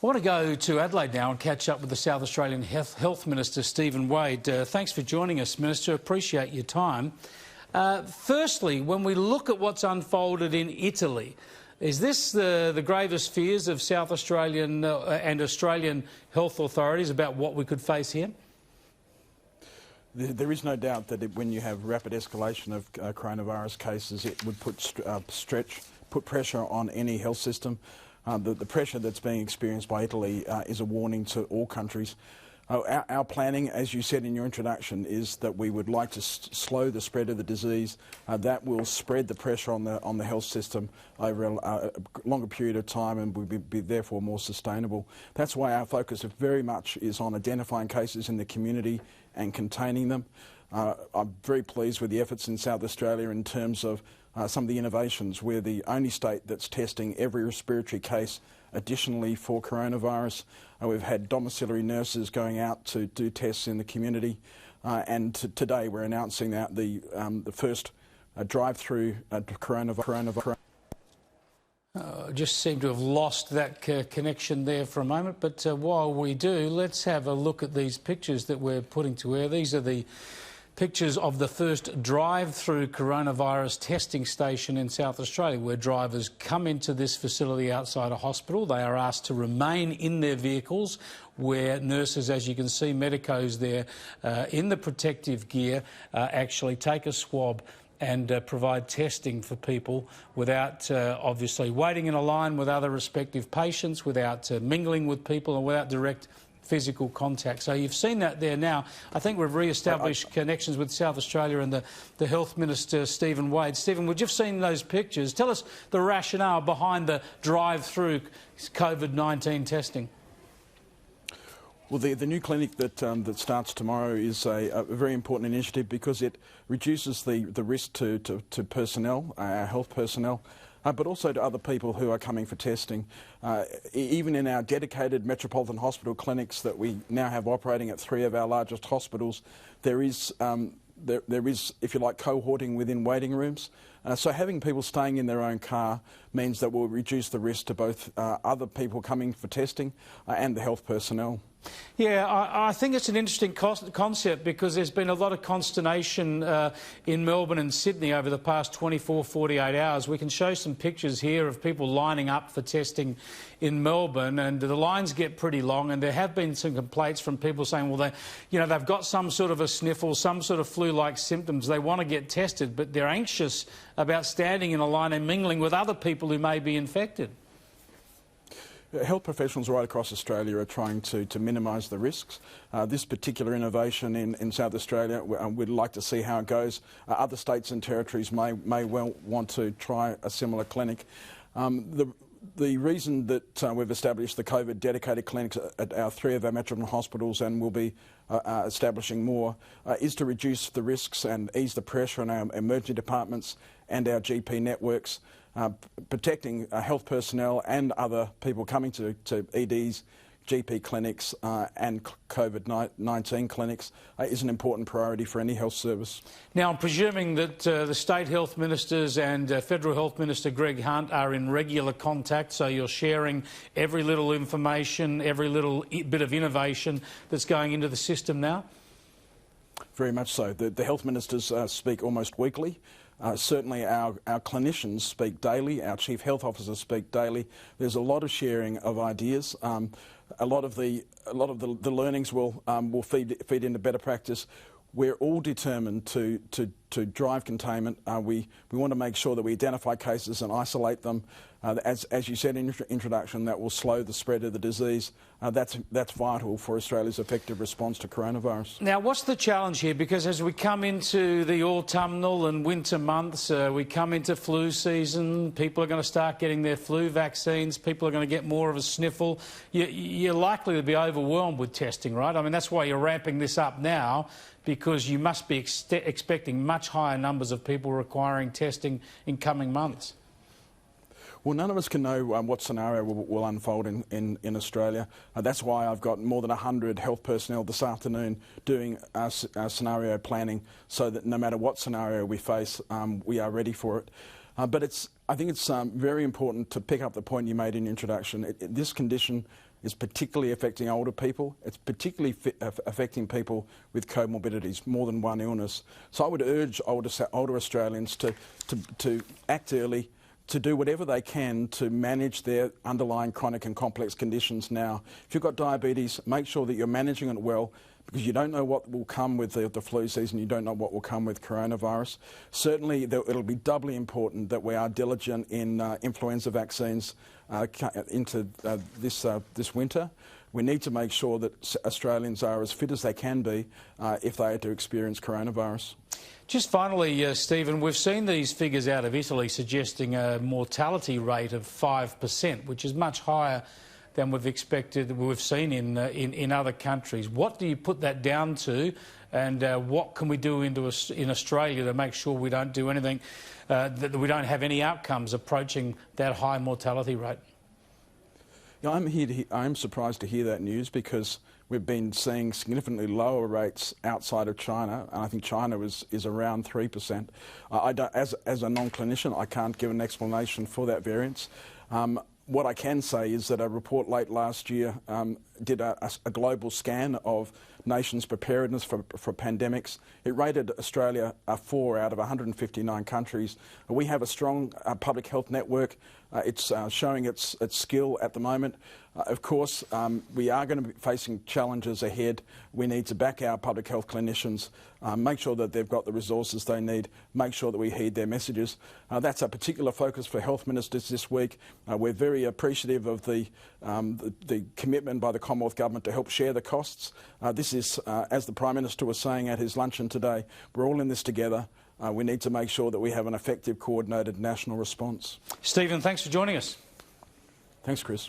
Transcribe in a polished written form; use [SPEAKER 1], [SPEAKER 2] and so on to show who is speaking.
[SPEAKER 1] I want to go to Adelaide now and catch up with the South Australian Health Minister, Stephen Wade. Thanks for joining us, Minister. Appreciate your time. Firstly, when we look at what's unfolded in Italy, is this the gravest fears of South Australian and Australian health authorities about what we could face here?
[SPEAKER 2] There is no doubt that when you have rapid escalation of coronavirus cases, it would put pressure on any health system. The pressure that's being experienced by Italy is a warning to all countries. Our planning, as you said in your introduction, is that we would like to slow the spread of the disease. That will spread the pressure on the health system over a longer period of time and will be therefore more sustainable. That's why our focus very much is on identifying cases in the community and containing them. I'm very pleased with the efforts in South Australia in terms of some of the innovations. We're the only state that's testing every respiratory case additionally for coronavirus. We've had domiciliary nurses going out to do tests in the community, and today we're announcing that the first drive-through coronavirus.
[SPEAKER 1] Just seem to have lost that connection there for a moment, but while we do, let's have a look at these pictures that we're putting to air. These are the pictures of the first drive-through coronavirus testing station in South Australia, where drivers come into this facility outside a hospital. They are asked to remain in their vehicles, where nurses, as you can see, medicos there in the protective gear, actually take a swab and provide testing for people without obviously waiting in a line with other respective patients, without mingling with people and without direct physical contact. So you've seen that there now. I think we've re-established connections with South Australia and the Health Minister, Stephen Wade. Stephen, we've just seen those pictures. Tell us the rationale behind the drive-through COVID-19 testing.
[SPEAKER 2] Well, the new clinic that starts tomorrow is a very important initiative because it reduces the risk to personnel, our health personnel, but also to other people who are coming for testing. Even in our dedicated metropolitan hospital clinics that we now have operating at 3 of our largest hospitals, there is, if you like, cohorting within waiting rooms. So having people staying in their own car means that we'll reduce the risk to both other people coming for testing and the health personnel.
[SPEAKER 1] Yeah, I think it's an interesting concept because there's been a lot of consternation in Melbourne and Sydney over the past 24, 48 hours. We can show some pictures here of people lining up for testing in Melbourne, and the lines get pretty long, and there have been some complaints from people saying, well, they've got some sort of a sniffle, some sort of flu-like symptoms. They want to get tested, but they're anxious about standing in a line and mingling with other people who may be infected.
[SPEAKER 2] Health professionals right across Australia are trying to minimise the risks. This particular innovation in South Australia, we'd like to see how it goes. Other states and territories may well want to try a similar clinic. The reason that we've established the COVID dedicated clinics at our 3 of our metropolitan hospitals, and we'll be establishing more, is to reduce the risks and ease the pressure on our emergency departments and our GP networks. Protecting health personnel and other people coming to EDs, GP clinics and COVID-19 clinics is an important priority for any health service.
[SPEAKER 1] Now, I'm presuming that the State Health Ministers and Federal Health Minister Greg Hunt are in regular contact, so you're sharing every little information, every little bit of innovation that's going into the system now?
[SPEAKER 2] Very much so. The health ministers speak almost weekly. Certainly our clinicians speak daily, our chief health officers speak daily. There's a lot of sharing of ideas. A lot of the learnings will feed into better practice. We're all determined to drive containment. We want to make sure that we identify cases and isolate them. As you said in your introduction, that will slow the spread of the disease. That's vital for Australia's effective response to coronavirus.
[SPEAKER 1] Now, what's the challenge here? Because as we come into the autumnal and winter months, we come into flu season, people are going to start getting their flu vaccines, people are going to get more of a sniffle. You're likely to be overwhelmed with testing, right? I mean, that's why you're ramping this up now, because you must be expecting much higher numbers of people requiring testing in coming months.
[SPEAKER 2] Well, none of us can know what scenario will unfold in Australia. That's why I've got more than 100 health personnel this afternoon doing our scenario planning so that no matter what scenario we face, we are ready for it. But I think it's very important to pick up the point you made in your introduction. This condition is particularly affecting older people. It's particularly affecting people with comorbidities, more than one illness. So I would urge older Australians to act early, to do whatever they can to manage their underlying chronic and complex conditions now. If you've got diabetes, make sure that you're managing it well, because you don't know what will come with the flu season, you don't know what will come with coronavirus. Certainly it'll be doubly important that we are diligent in influenza vaccines into this winter. We need to make sure that Australians are as fit as they can be if they are to experience coronavirus.
[SPEAKER 1] Just finally, Stephen, we've seen these figures out of Italy suggesting a mortality rate of 5%, which is much higher than we've seen in other countries. What do you put that down to, and what can we do in Australia to make sure we don't do anything, that we don't have any outcomes approaching that high mortality rate?
[SPEAKER 2] Yeah, I'm surprised to hear that news, because we've been seeing significantly lower rates outside of China, and I think China is around 3%. As a non-clinician, I can't give an explanation for that variance. What I can say is that a report late last year did a global scan of nations' preparedness for pandemics. It rated Australia a 4 out of 159 countries. We have a strong public health network. It's showing its skill at the moment. Of course, we are going to be facing challenges ahead. We need to back our public health clinicians, make sure that they've got the resources they need, make sure that we heed their messages. That's a particular focus for health ministers this week. We're very appreciative of the commitment by the Commonwealth Government to help share the costs. This is, as the Prime Minister was saying at his luncheon today, we're all in this together. We need to make sure that we have an effective, coordinated national response.
[SPEAKER 1] Stephen, thanks for joining us.
[SPEAKER 2] Thanks, Chris.